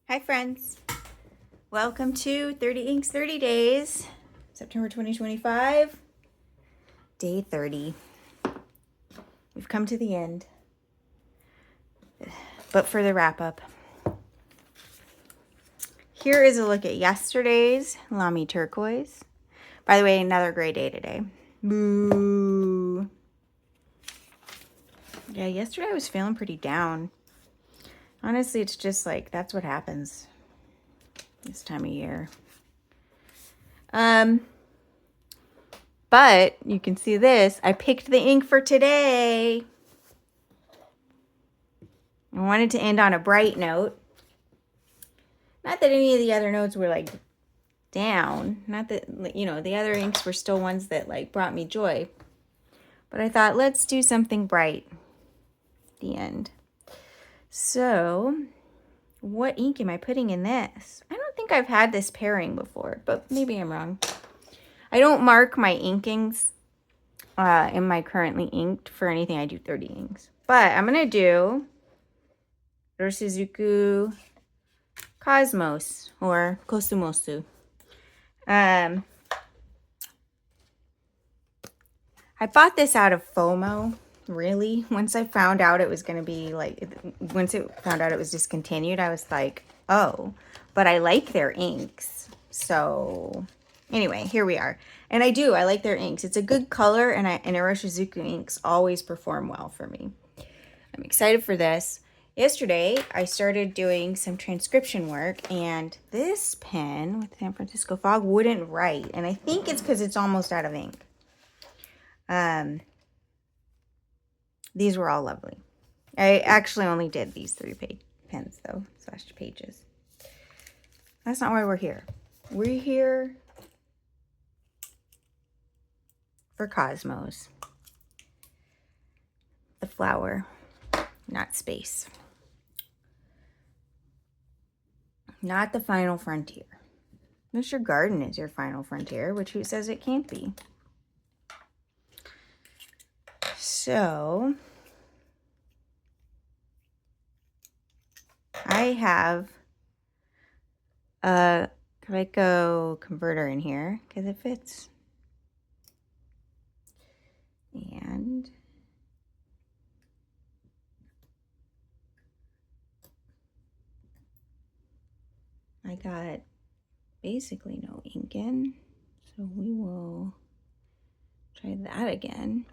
Hi friends, welcome to 30 Inks 30 Days, September 2025, day 30. We've come to the end, but for the wrap up, here is a look at yesterday's Lamy Turquoise. By the way, another great day today. Boo! Yeah, yesterday I was feeling pretty down. Honestly, it's just like, that's what happens this time of year. But you can see this. I picked the ink for today. I wanted to end on a bright note. Not that any of the other notes were like down. Not that, you know, the other inks were still ones that like brought me joy. But I thought, let's do something bright at the end. So, what ink am I putting in this? I don't think I've had this pairing before, but maybe I'm wrong. I don't mark my inkings in my currently inked for anything. I do 30 inks. But I'm going to do Iroshizuku Kosumosu or Kosumosu. I bought this out of FOMO, really. Once I found out it was going to be like, once it found out it was discontinued, I was like, oh, but I like their inks. So anyway, here we are. And I like their inks. It's a good color, and Iroshizuku inks always perform well for me. I'm excited for this. Yesterday, I started doing some transcription work, and this pen with San Francisco Fog wouldn't write. And I think it's because it's almost out of ink. These were all lovely. I actually only did these 3 pens, though, / pages. That's not why we're here. We're here for Cosmos. The flower, not space. Not the final frontier. Unless your garden is your final frontier, which who says it can't be? So, I have a Kraiko converter in here because it fits. And I got basically no ink in, so we will try that again.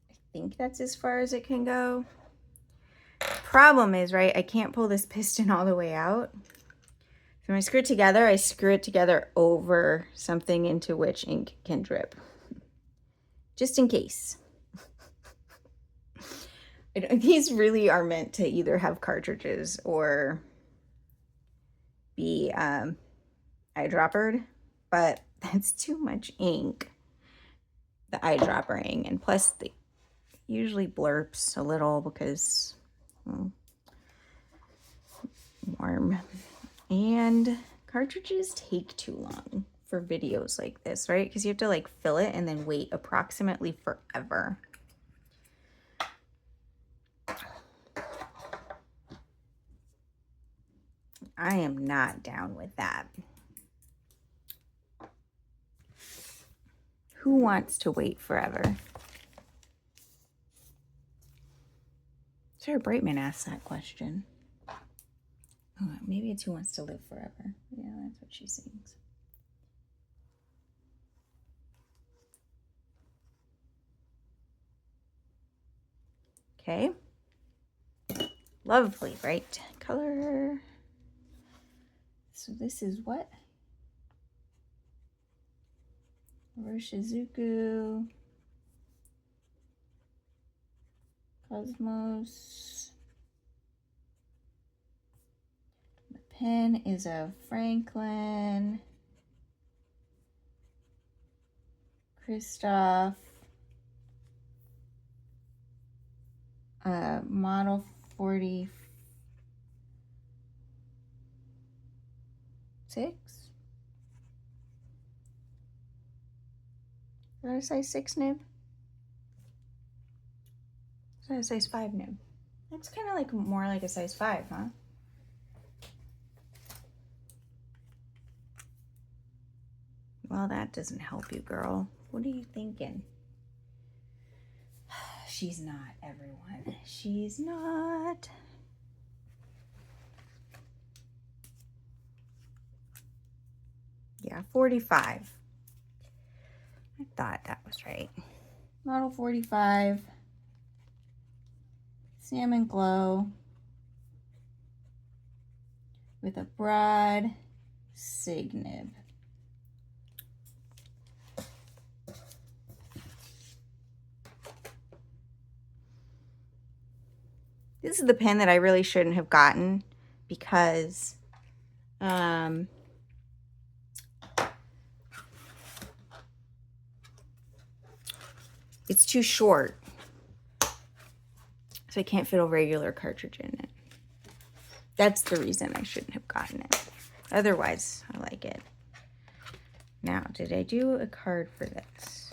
I think that's as far as it can go. Problem is, right, I can't pull this piston all the way out. So when I screw it together over something into which ink can drip. Just in case. These really are meant to either have cartridges or be eyedroppered, but that's too much ink, the eyedroppering, and plus they usually blurps a little because warm, and cartridges take too long for videos like this, right? Because you have to like fill it and then wait approximately forever. I am not down with that. Who wants to wait forever? Sarah Brightman asked that question. Oh, maybe it's who wants to live forever. Yeah, that's what she sings. Okay. Lovely, bright color. So this is what? Iroshizuku Cosmos. The pen is a Franklin-Christoph model 46. that a size 6 nib? Is that a size 5 nib? That's kind of like more like a size 5, huh? Well, that doesn't help you, girl. What are you thinking? She's not, everyone. She's not. Yeah, 45. I thought that was right. Model 45. Salmon Glow. With a broad sig nib. This is the pen that I really shouldn't have gotten because it's too short. So I can't fit a regular cartridge in it. That's the reason I shouldn't have gotten it. Otherwise, I like it. Now, did I do a card for this?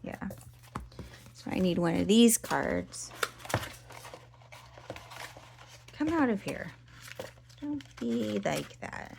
Yeah. So I need one of these cards. Come out of here. Don't be like that.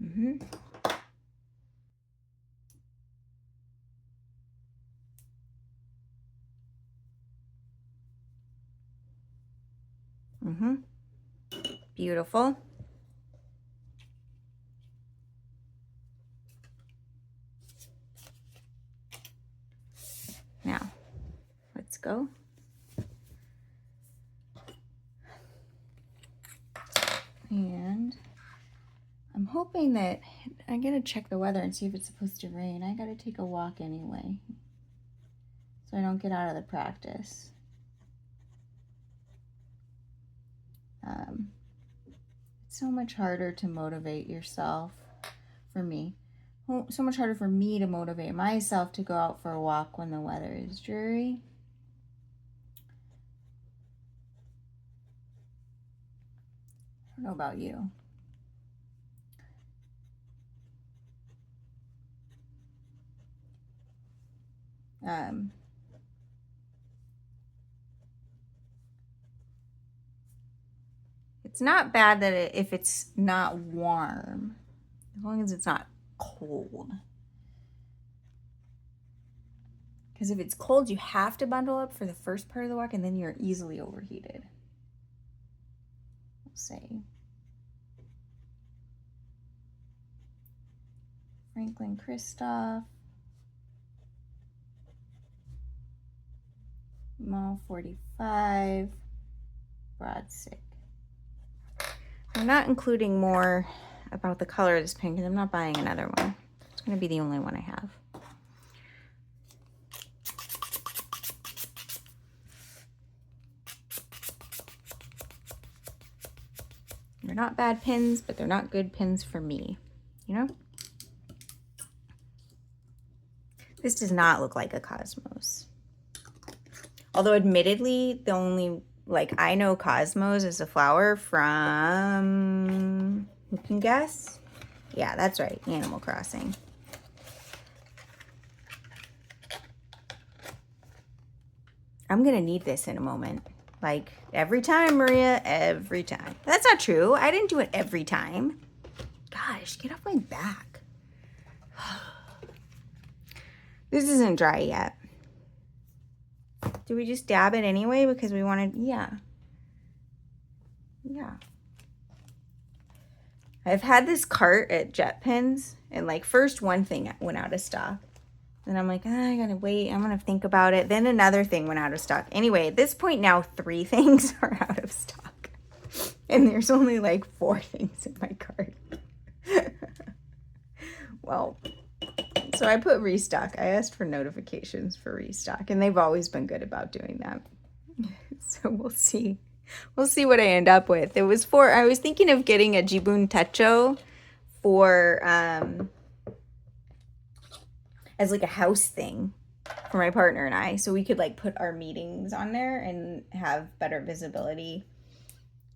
Mm-hmm. Mm-hmm. Beautiful. Now, let's go. And I'm hoping that I gotta check the weather and see if it's supposed to rain. I gotta take a walk anyway, so I don't get out of the practice. It's so much harder to motivate yourself, for me. So much harder for me to motivate myself to go out for a walk when the weather is dreary. I don't know about you. It's not bad that if it's not warm, as long as it's not cold. Because if it's cold, you have to bundle up for the first part of the walk, and then you're easily overheated. We'll see. Franklin-Christoph. Model 45. Broad sig. I'm not including more about the color of this pen because I'm not buying another one. It's going to be the only one I have. They're not bad pins, but they're not good pins for me, you know? This does not look like a Cosmos. Although admittedly, the only, like, I know Cosmos is a flower from, who can guess? Yeah, that's right, Animal Crossing. I'm gonna need this in a moment. Like, every time, Maria, every time. That's not true. I didn't do it every time. Gosh, get off my back. This isn't dry yet. Do we just dab it anyway because we wanted, yeah. I've had this cart at Jet Pens, and like first one thing went out of stock. Then I'm like, I gotta wait, I'm gonna think about it. Then another thing went out of stock. Anyway, at this point now 3 things are out of stock. And there's only like 4 things in my cart. Well, So I put restock. I asked for notifications for restock, and they've always been good about doing that. So we'll see. We'll see what I end up with. I was thinking of getting a Jibun Techo for, as like a house thing for my partner and I. So we could like put our meetings on there and have better visibility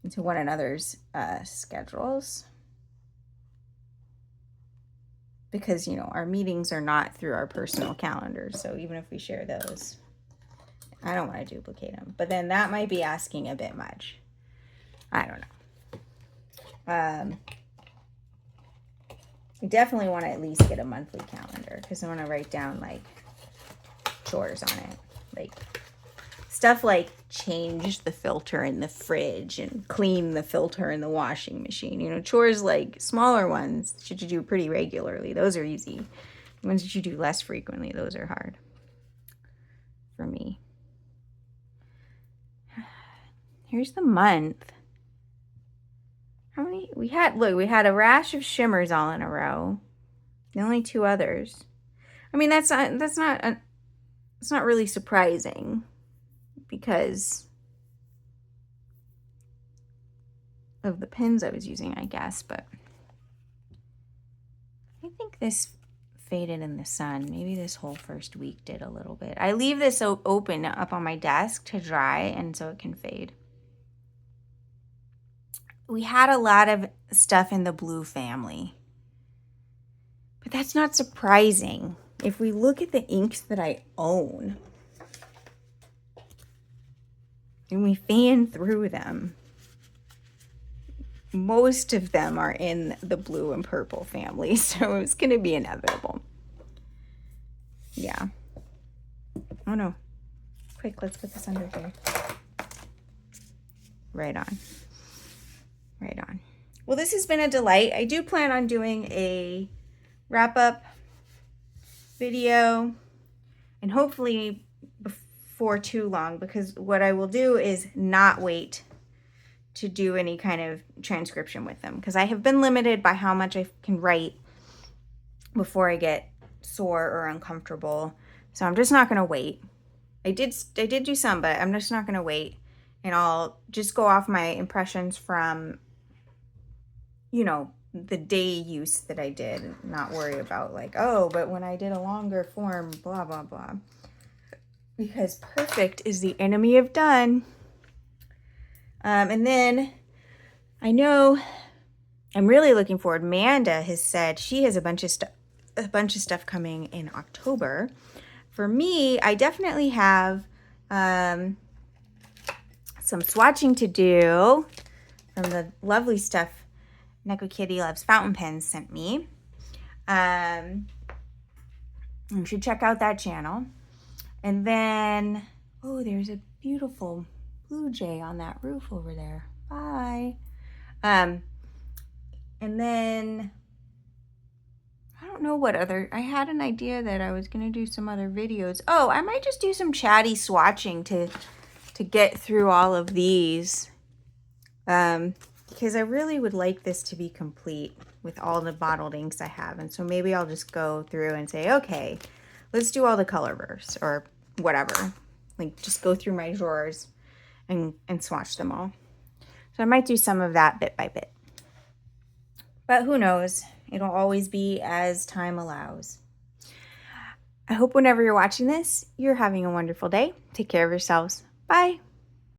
into one another's schedules. Because, you know, our meetings are not through our personal calendars. So even if we share those, I don't want to duplicate them. But then that might be asking a bit much. I don't know. I definitely want to at least get a monthly calendar because I want to write down like chores on it. Like stuff like change the filter in the fridge and clean the filter in the washing machine. You know, chores like smaller ones that you do pretty regularly. Those are easy. The ones that you do less frequently, those are hard for me. Here's the month. How many? We had a rash of shimmers all in a row. The only two others. I mean, it's not really surprising because of the pens I was using, I guess, but I think this faded in the sun. Maybe this whole first week did a little bit. I leave this open up on my desk to dry and so it can fade. We had a lot of stuff in the blue family, but that's not surprising. If we look at the inks that I own and we fan through them, most of them are in the blue and purple family, so it's going to be inevitable. Yeah. Oh no. Quick, let's put this under here. Right on. Right on. Well, this has been a delight. I do plan on doing a wrap-up video, and hopefully before too long, because what I will do is not wait to do any kind of transcription with them, because I have been limited by how much I can write before I get sore or uncomfortable. So I'm just not going to wait. I did do some, but I'm just not going to wait, and I'll just go off my impressions from, you know, the day use that I did, and not worry about like, oh, but when I did a longer form, blah, blah, blah. Because perfect is the enemy of done. And then I know I'm really looking forward. Amanda has said she has a bunch of stuff coming in October. For me, I definitely have some swatching to do from the lovely stuff Neko Kitty Loves Fountain Pens sent me. You should check out that channel. And then, oh, there's a beautiful blue jay on that roof over there. Bye. And then I don't know what other, I had an idea that I was going to do some other videos. Oh, I might just do some chatty swatching to get through all of these. Because I really would like this to be complete with all the bottled inks I have. And so maybe I'll just go through and say, okay, let's do all the Colorverse or whatever. Like just go through my drawers and swatch them all. So I might do some of that bit by bit. But who knows? It'll always be as time allows. I hope whenever you're watching this, you're having a wonderful day. Take care of yourselves. Bye.